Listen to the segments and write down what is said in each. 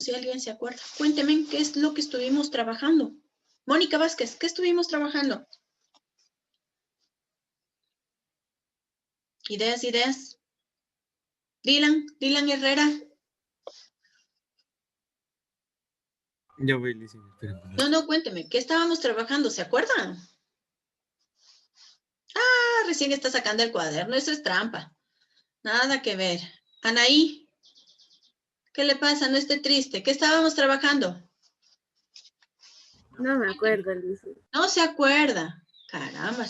Si alguien se acuerda. Cuénteme qué es lo que estuvimos trabajando. Mónica Vázquez, ¿qué estuvimos trabajando? Ideas. Dylan Herrera. Ya voy, Lizy. No, cuénteme, ¿qué estábamos trabajando? ¿Se acuerdan? Ah, recién está sacando el cuaderno, eso es trampa. Nada que ver. Anaí, ¿qué le pasa? No esté triste. ¿Qué estábamos trabajando? No me acuerdo, Lizy. No se acuerda. Caramba,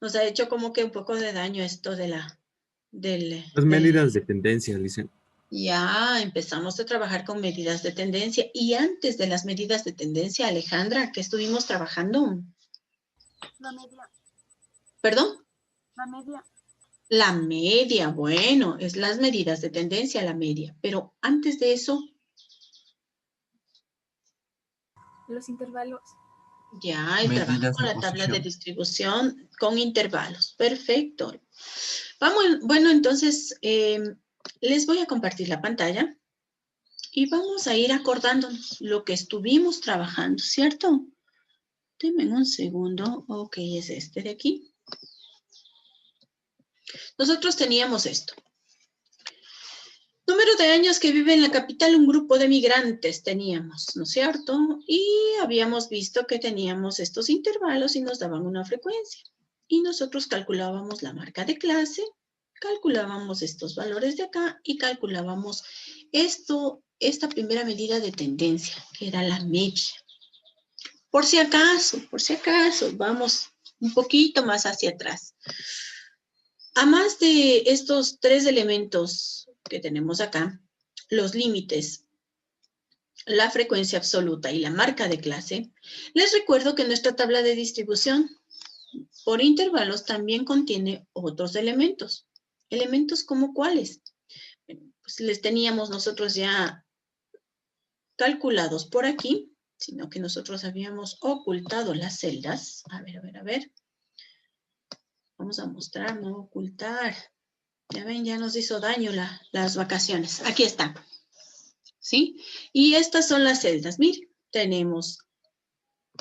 nos ha hecho como que un poco de daño esto de Las medidas de tendencia, Lizy. Ya empezamos a trabajar con medidas de tendencia. Y antes de las medidas de tendencia, Alejandra, ¿qué estuvimos trabajando? La media. ¿Perdón? La media. La media, bueno, es las medidas de tendencia, la media. Pero antes de eso... Los intervalos. Ya, el trabajo con la tabla de distribución con intervalos. Perfecto. Vamos, bueno, entonces les voy a compartir la pantalla y vamos a ir acordándonos lo que estuvimos trabajando, ¿cierto? Denme un segundo. Ok, es este de aquí. Nosotros teníamos esto. Número de años que vive en la capital un grupo de migrantes teníamos, ¿no es cierto? Y habíamos visto que teníamos estos intervalos y nos daban una frecuencia. Y nosotros calculábamos la marca de clase, calculábamos estos valores de acá y calculábamos esta primera medida de tendencia, que era la media. Por si acaso, vamos un poquito más hacia atrás. A más de estos tres elementos que tenemos acá, los límites, la frecuencia absoluta y la marca de clase, les recuerdo que nuestra tabla de distribución por intervalos también contiene otros elementos. ¿Elementos como cuáles? Pues les teníamos nosotros ya calculados por aquí, sino que nosotros habíamos ocultado las celdas. A ver. Vamos a mostrar, no ocultar. Ya ven, ya nos hizo daño las vacaciones. Aquí está. ¿Sí? Y estas son las celdas. Miren, tenemos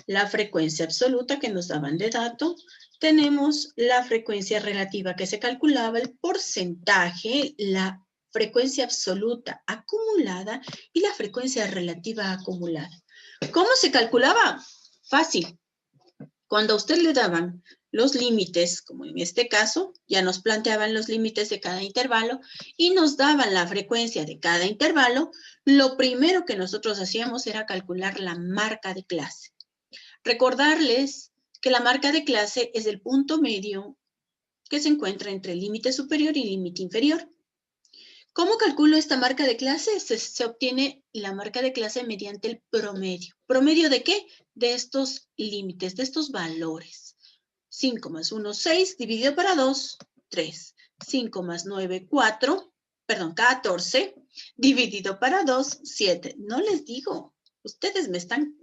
la frecuencia absoluta que nos daban de dato. Tenemos la frecuencia relativa que se calculaba, el porcentaje, la frecuencia absoluta acumulada y la frecuencia relativa acumulada. ¿Cómo se calculaba? Fácil. Cuando a usted le daban los límites, como en este caso, ya nos planteaban los límites de cada intervalo y nos daban la frecuencia de cada intervalo, lo primero que nosotros hacíamos era calcular la marca de clase. Recordarles que la marca de clase es el punto medio que se encuentra entre el límite superior y límite inferior. ¿Cómo calculo esta marca de clase? Se obtiene la marca de clase mediante el promedio. ¿Promedio de qué? De estos límites, de estos valores. 5 más 1, 6, dividido para 2, 3. 5 más 9, 14, dividido para 2, 7. No les digo, ustedes me están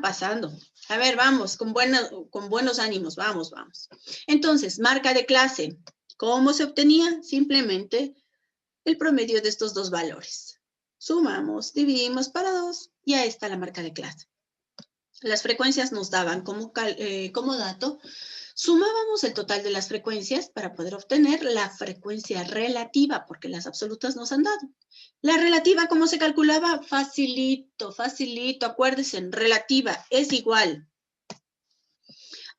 pasando. A ver, vamos, con buenos ánimos, vamos. Entonces, marca de clase, ¿cómo se obtenía? Simplemente el promedio de estos dos valores. Sumamos, dividimos para 2 y ahí está la marca de clase. Las frecuencias nos daban como dato. Sumábamos el total de las frecuencias para poder obtener la frecuencia relativa, porque las absolutas nos han dado. La relativa, ¿cómo se calculaba? Facilito. Acuérdense, relativa es igual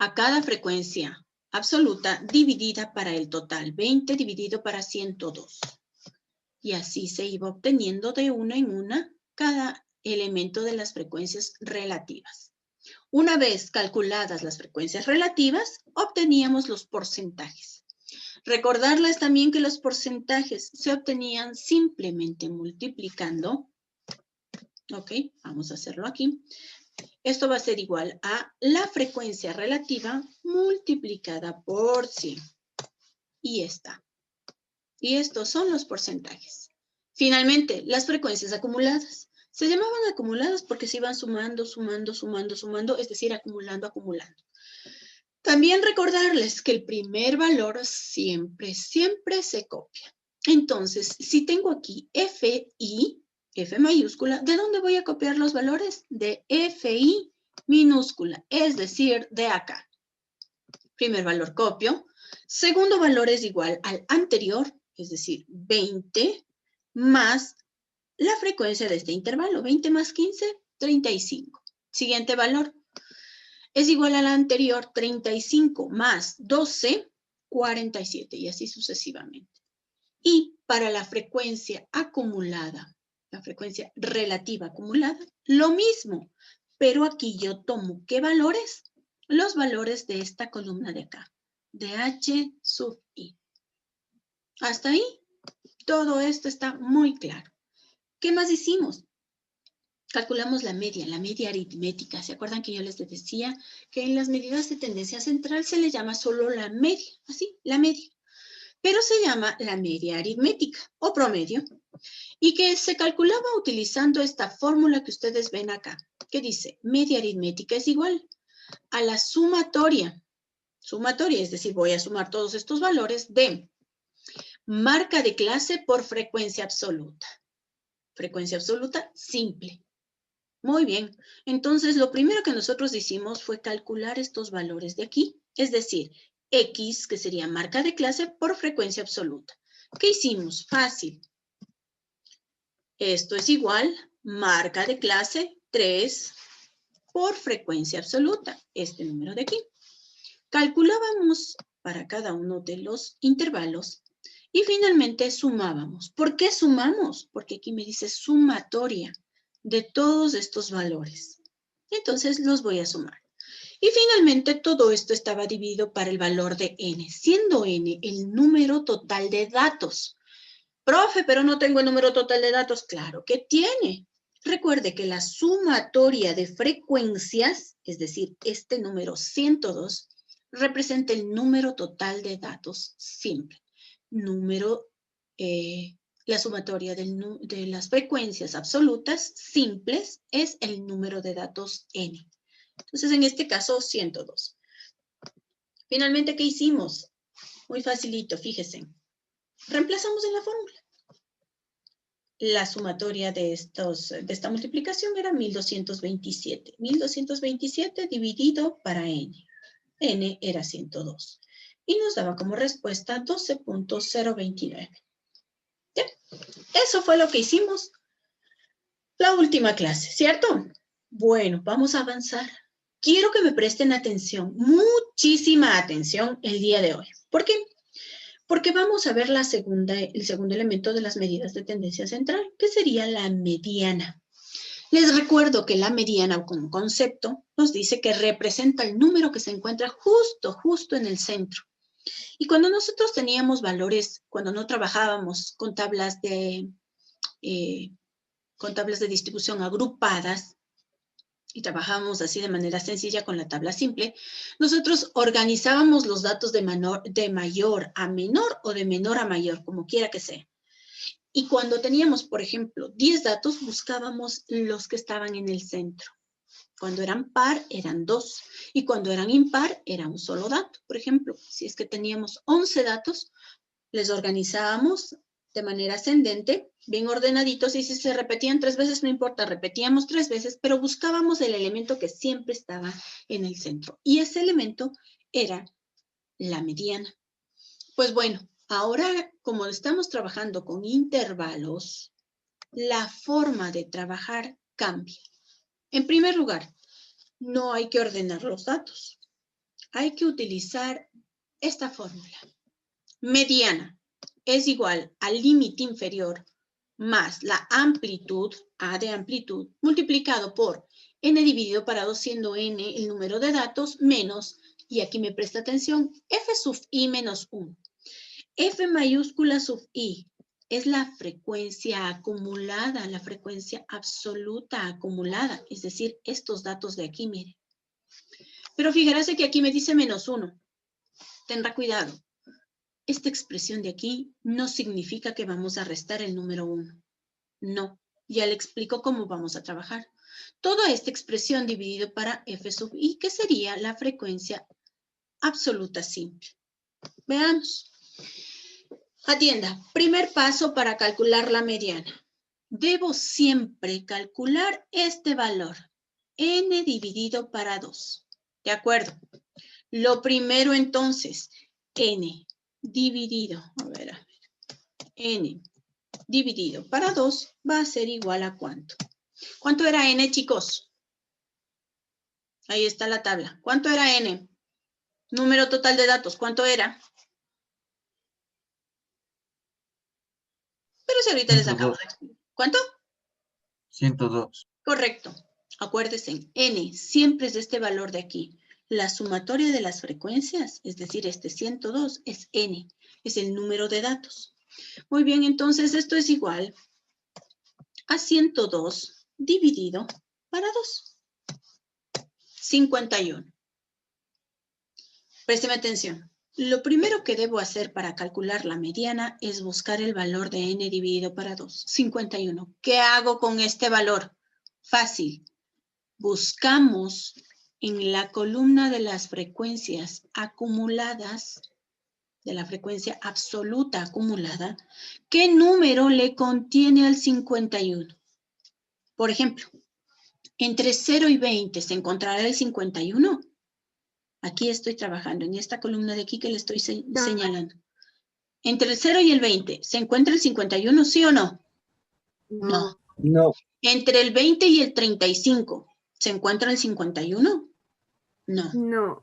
a cada frecuencia absoluta dividida para el total. 20 dividido para 102. Y así se iba obteniendo de una en una cada elemento de las frecuencias relativas. Una vez calculadas las frecuencias relativas, obteníamos los porcentajes. Recordarles también que los porcentajes se obtenían simplemente multiplicando. Ok, vamos a hacerlo aquí. Esto va a ser igual a la frecuencia relativa multiplicada por 100. Y esta. Y estos son los porcentajes. Finalmente, las frecuencias acumuladas. Se llamaban acumuladas porque se iban sumando, es decir, acumulando. También recordarles que el primer valor siempre se copia. Entonces, si tengo aquí FI, F mayúscula. ¿De dónde voy a copiar los valores? De FI minúscula, es decir, de acá. Primer valor copio. Segundo valor es igual al anterior, es decir, 20 más la frecuencia de este intervalo. 20 más 15, 35. Siguiente valor es igual al anterior, 35 más 12, 47 y así sucesivamente. Y para la frecuencia acumulada, la frecuencia relativa acumulada, lo mismo, pero aquí yo tomo ¿qué valores? Los valores de esta columna de acá, de H sub I. Hasta ahí, todo esto está muy claro. ¿Qué más hicimos? Calculamos la media aritmética. ¿Se acuerdan que yo les decía que en las medidas de tendencia central se le llama solo la media? Así, la media. Pero se llama la media aritmética o promedio. Y que se calculaba utilizando esta fórmula que ustedes ven acá, que dice media aritmética es igual a la sumatoria. Sumatoria, es decir, voy a sumar todos estos valores de marca de clase por frecuencia absoluta. Frecuencia absoluta simple. Muy bien. Entonces, lo primero que nosotros hicimos fue calcular estos valores de aquí, es decir, X, que sería marca de clase por frecuencia absoluta. ¿Qué hicimos? Fácil. Esto es igual, marca de clase 3 por frecuencia absoluta, este número de aquí. Calculábamos para cada uno de los intervalos y finalmente sumábamos. ¿Por qué sumamos? Porque aquí me dice sumatoria de todos estos valores. Entonces los voy a sumar. Y finalmente todo esto estaba dividido para el valor de n, siendo n el número total de datos. Profe, pero no tengo el número total de datos. Claro que tiene. Recuerde que la sumatoria de frecuencias, es decir, este número 102, representa el número total de datos simple. La sumatoria de las frecuencias absolutas simples es el número de datos n. Entonces, en este caso, 102. Finalmente, ¿qué hicimos? Muy facilito, fíjense. Reemplazamos en la fórmula. La sumatoria de esta multiplicación era 1227. 1227 dividido para n. N era 102. Y nos daba como respuesta 12.029. ¿Ya? Eso fue lo que hicimos la última clase, ¿cierto? Bueno, vamos a avanzar. Quiero que me presten atención, muchísima atención el día de hoy. ¿Por qué? Porque vamos a ver el segundo elemento de las medidas de tendencia central, que sería la mediana. Les recuerdo que la mediana como concepto nos dice que representa el número que se encuentra justo en el centro. Y cuando nosotros teníamos valores, cuando no trabajábamos con tablas de distribución agrupadas, y trabajábamos así de manera sencilla con la tabla simple, nosotros organizábamos los datos de mayor a menor o de menor a mayor, como quiera que sea. Y cuando teníamos, por ejemplo, 10 datos, buscábamos los que estaban en el centro. Cuando eran par, eran 2. Y cuando eran impar, era un solo dato. Por ejemplo, si es que teníamos 11 datos, les organizábamos de manera ascendente, bien ordenaditos, y si se repetían 3 veces, no importa, repetíamos 3 veces, pero buscábamos el elemento que siempre estaba en el centro. Y ese elemento era la mediana. Pues bueno, ahora como estamos trabajando con intervalos, la forma de trabajar cambia. En primer lugar, no hay que ordenar los datos. Hay que utilizar esta fórmula. Mediana es igual al límite inferior más la amplitud, A de amplitud, multiplicado por n dividido para 2, siendo n el número de datos, menos, y aquí me presta atención, f sub i menos 1. F mayúscula sub i es la frecuencia acumulada, la frecuencia absoluta acumulada, es decir, estos datos de aquí, miren. Pero fíjese que aquí me dice menos 1. Tendrá cuidado. Esta expresión de aquí no significa que vamos a restar el número 1. No, ya le explico cómo vamos a trabajar. Toda esta expresión dividido para f sub i, que sería la frecuencia absoluta simple. Veamos. Atienda, primer paso para calcular la mediana. debo siempre calcular este valor, n dividido para 2. ¿De acuerdo? Lo primero entonces, n dividido, n dividido para 2 va a ser igual a ¿cuánto? ¿Cuánto era n, chicos? Ahí está la tabla. ¿Cuánto era n? Número total de datos, ¿cuánto era? Pero si ahorita 102. les acabo de explicar. ¿Cuánto? 102. Correcto. Acuérdense, n siempre es este valor de aquí. La sumatoria de las frecuencias, es decir, este 102 es n, es el número de datos. Muy bien, entonces esto es igual a 102 dividido para 2. 51. Présteme atención. Lo primero que debo hacer para calcular la mediana es buscar el valor de n dividido para 2. 51. ¿Qué hago con este valor? Fácil. Buscamos en la columna de las frecuencias acumuladas, de la frecuencia absoluta acumulada, ¿qué número le contiene al 51? Por ejemplo, entre 0 y 20 se encontrará el 51. Aquí estoy trabajando, en esta columna de aquí que le estoy señalando. Entre el 0 y el 20, ¿se encuentra el 51, sí o no? No. No. Entre el 20 y el 35, ¿se encuentra el 51? No. No.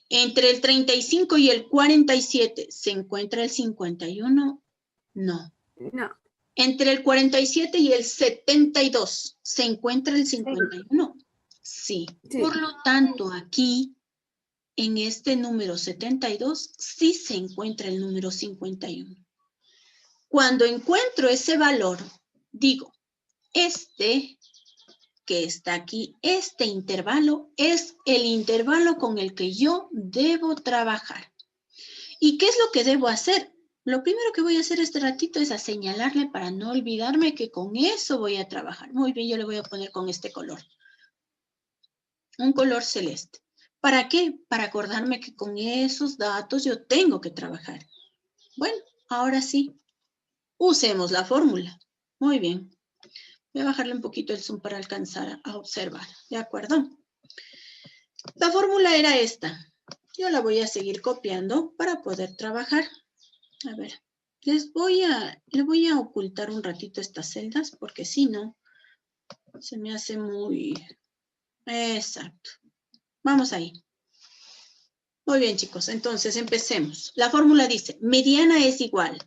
Entre el 35 y el 47, ¿se encuentra el 51? No. No. Entre el 47 y el 72, ¿se encuentra el 51? Sí. Sí. Por lo tanto, aquí, en este número 72, sí se encuentra el número 51. Cuando encuentro ese valor, digo, este que está aquí, este intervalo es el intervalo con el que yo debo trabajar. ¿Y qué es lo que debo hacer? Lo primero que voy a hacer este ratito es a señalarle para no olvidarme que con eso voy a trabajar. Muy bien, yo le voy a poner con este color. Un color celeste. ¿Para qué? Para acordarme que con esos datos yo tengo que trabajar. Bueno, ahora sí, usemos la fórmula. Muy bien. Voy a bajarle un poquito el zoom para alcanzar a observar. ¿De acuerdo? La fórmula era esta. Yo la voy a seguir copiando para poder trabajar. A ver, le voy a ocultar un ratito estas celdas porque si no, se me hace muy... Exacto. Vamos ahí. Muy bien, chicos. Entonces, empecemos. La fórmula dice, mediana es igual.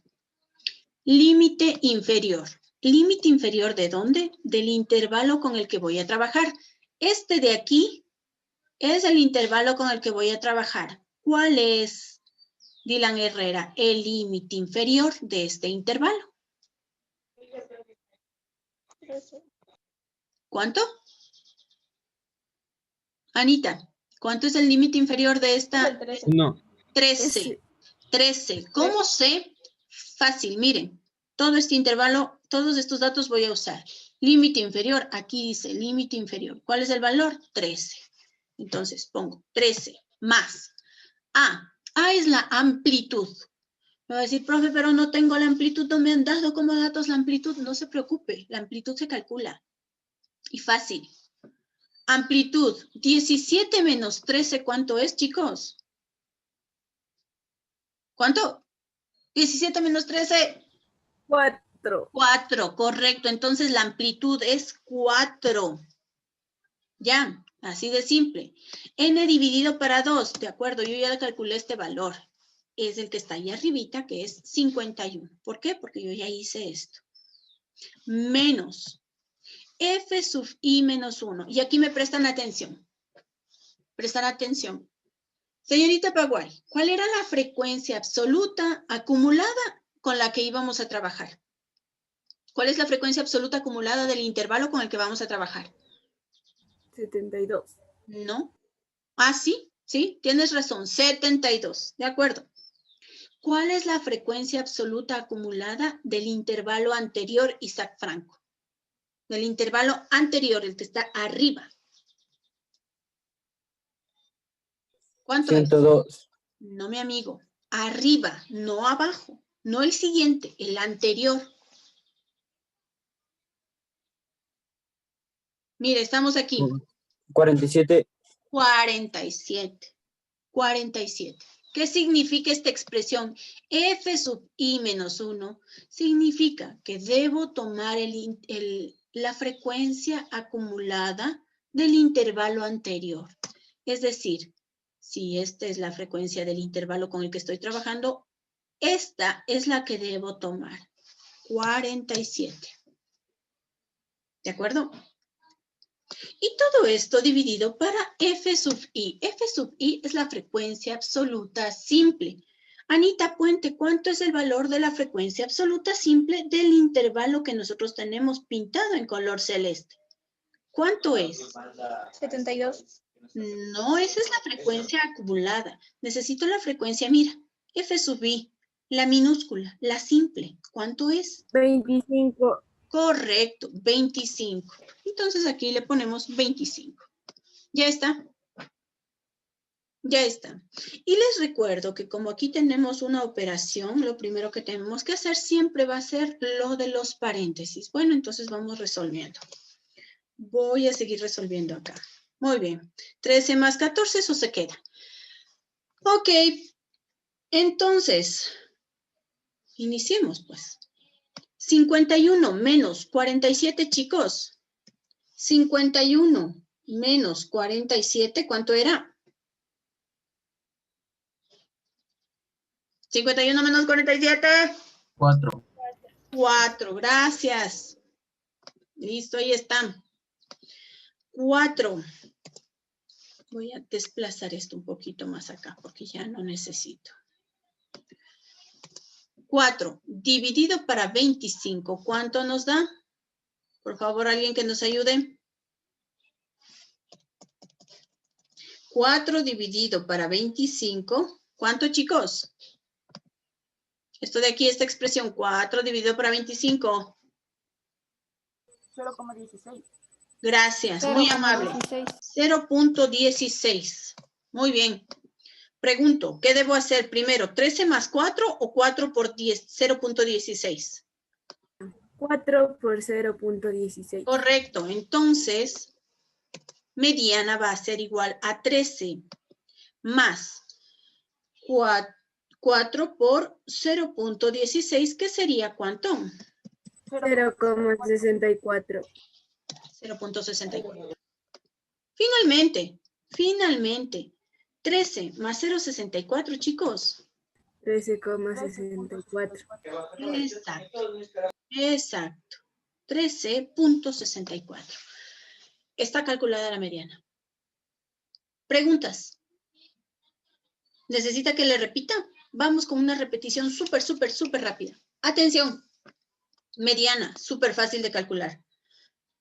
Límite inferior. ¿Límite inferior de dónde? Del intervalo con el que voy a trabajar. Este de aquí es el intervalo con el que voy a trabajar. ¿Cuál es, Dylan Herrera, el límite inferior de este intervalo? ¿Cuánto? Anita, ¿cuánto es el límite inferior de esta? 1. 13. 13. ¿Cómo sé? Fácil, miren. Todo este intervalo, todos estos datos voy a usar. Límite inferior, aquí dice límite inferior. ¿Cuál es el valor? 13. Entonces pongo 13 más A. A es la amplitud. Me va a decir, profe, pero no tengo la amplitud, no me han dado como datos la amplitud. No se preocupe, la amplitud se calcula. Y fácil. Amplitud, 17 menos 13, ¿cuánto es, chicos? ¿Cuánto? 17 menos 13. 4. 4, correcto. Entonces la amplitud es 4. Ya, así de simple. N dividido para 2, de acuerdo, yo ya calculé este valor. Es el que está ahí arribita, que es 51. ¿Por qué? Porque yo ya hice esto. Menos F sub I menos 1. Y aquí me prestan atención. Prestan atención. Señorita Paguay, ¿cuál era la frecuencia absoluta acumulada con la que íbamos a trabajar? ¿Cuál es la frecuencia absoluta acumulada del intervalo con el que vamos a trabajar? 72. No. Ah, sí, sí, tienes razón, 72, de acuerdo. ¿Cuál es la frecuencia absoluta acumulada del intervalo anterior, Isaac Franco? Del intervalo anterior, el que está arriba. ¿Cuánto 102. es? No, mi amigo, arriba, no abajo, no el siguiente, el anterior. Mire, estamos aquí. 47. 47. 47. ¿Qué significa esta expresión? F sub i menos 1 significa que debo tomar la frecuencia acumulada del intervalo anterior. Es decir, si esta es la frecuencia del intervalo con el que estoy trabajando, esta es la que debo tomar. 47. ¿De acuerdo? Y todo esto dividido para F sub i. F sub i es la frecuencia absoluta simple. Anita Puente, ¿cuánto es el valor de la frecuencia absoluta simple del intervalo que nosotros tenemos pintado en color celeste? ¿Cuánto es? 72. No, esa es la frecuencia acumulada. Necesito la frecuencia, mira, F sub i, la minúscula, la simple. ¿Cuánto es? 25. Correcto, 25. Entonces aquí le ponemos 25. Ya está. Ya está. Y les recuerdo que como aquí tenemos una operación, lo primero que tenemos que hacer siempre va a ser lo de los paréntesis. Bueno, entonces vamos resolviendo. Voy a seguir resolviendo acá. Muy bien. 13 más 14, eso se queda. Ok. Entonces, iniciemos pues. 51 menos 47, chicos. 51 menos 47, ¿cuánto era? 51 menos 47. 4. 4, gracias. Listo, ahí están. 4. Voy a desplazar esto un poquito más acá porque ya no necesito. 4 dividido para 25, ¿cuánto nos da? Por favor, alguien que nos ayude. 4 dividido para 25, ¿cuánto, chicos? Esto de aquí, esta expresión, 4 dividido para 25. 0,16. Gracias, muy amable. 0.16. Muy bien. Pregunto, ¿qué debo hacer primero? ¿13 más 4 o 4 por 10? 0.16. 4 por 0.16. Correcto. Entonces, mediana va a ser igual a 13 más 4 por 0.16, que sería ¿cuánto? 0,64. 0.64. Finalmente, 13 más 0.64, chicos. 13,64. Exacto. 13.64. Está calculada la mediana. ¿Preguntas? ¿Necesita que le repita? Vamos con una repetición súper rápida. Atención. Mediana, súper fácil de calcular.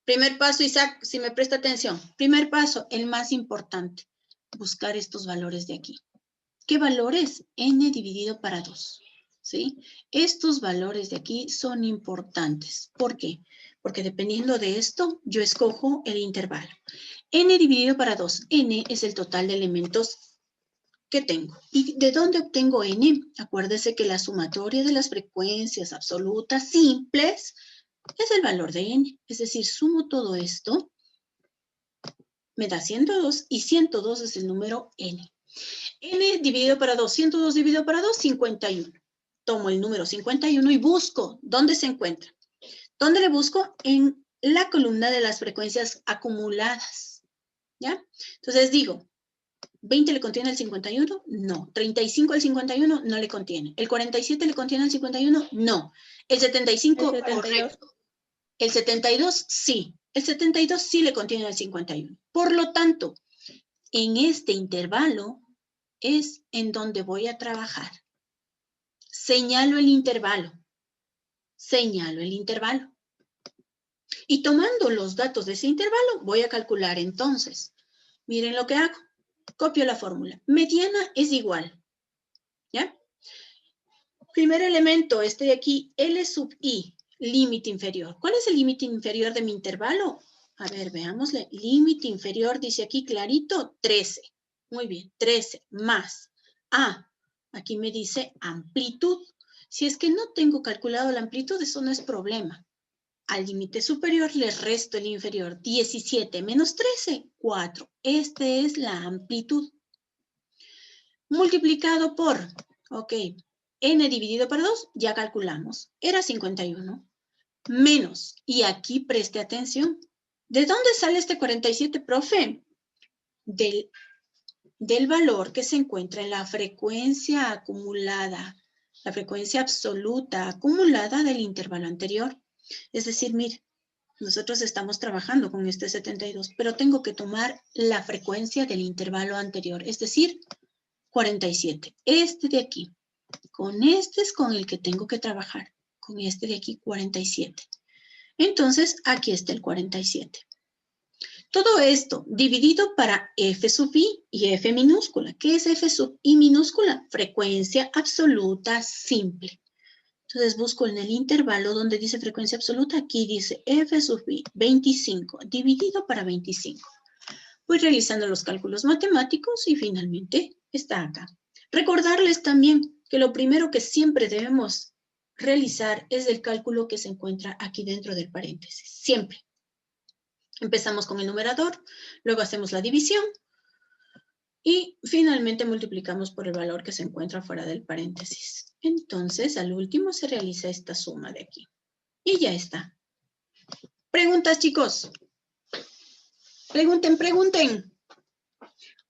Primer paso, Isaac, si me presta atención. Primer paso, el más importante. Buscar estos valores de aquí. ¿Qué valores? N dividido para 2. ¿Sí? Estos valores de aquí son importantes. ¿Por qué? Porque dependiendo de esto, yo escojo el intervalo. N dividido para 2. N es el total de elementos que tengo. ¿Y de dónde obtengo N? Acuérdese que la sumatoria de las frecuencias absolutas simples es el valor de N. Es decir, sumo todo esto, me da 102 y 102 es el número N. N dividido para 2, 102 dividido para 2, 51. Tomo el número 51 y busco dónde se encuentra. ¿Dónde le busco? En la columna de las frecuencias acumuladas. ¿Ya? Entonces digo, ¿20 le contiene el 51? No. ¿35 al 51? No le contiene. ¿El 47 le contiene el 51? No. ¿El 75? El 72. Correcto. ¿El 72? Sí. El 72 sí le contiene el 51. Por lo tanto, en este intervalo es en donde voy a trabajar. Señalo el intervalo. Señalo el intervalo. Y tomando los datos de ese intervalo, voy a calcular entonces. Miren lo que hago. Copio la fórmula. Mediana es igual. ¿Ya? Primer elemento, este de aquí, L sub I, límite inferior. ¿Cuál es el límite inferior de mi intervalo? A ver, veámosle. Límite inferior, dice aquí clarito, 13. Muy bien, 13 más A. Aquí me dice amplitud. Si es que no tengo calculado la amplitud, eso no es problema. Al límite superior le resto el inferior. 17 menos 13, 4. Esta es la amplitud. Multiplicado por, ok, n dividido por 2, ya calculamos. Era 51. Menos, y aquí preste atención. ¿De dónde sale este 47, profe? Del valor que se encuentra en la frecuencia acumulada, la frecuencia absoluta acumulada del intervalo anterior. Es decir, mire, nosotros estamos trabajando con este 72, pero tengo que tomar la frecuencia del intervalo anterior, es decir, 47. Este de aquí, con este es con el que tengo que trabajar, con este de aquí, 47. Entonces, aquí está el 47. Todo esto dividido para f sub i y f minúscula. ¿Qué es f sub i minúscula? Frecuencia absoluta simple. Entonces busco en el intervalo donde dice frecuencia absoluta. Aquí dice f sub i 25 dividido para 25. Voy realizando los cálculos matemáticos y finalmente está acá. Recordarles también que lo primero que siempre debemos realizar es el cálculo que se encuentra aquí dentro del paréntesis. Siempre. Empezamos con el numerador, luego hacemos la división y finalmente multiplicamos por el valor que se encuentra fuera del paréntesis. Entonces, al último se realiza esta suma de aquí. Y ya está. ¿Preguntas, chicos? Pregunten.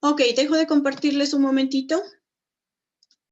Ok, dejo de compartirles un momentito.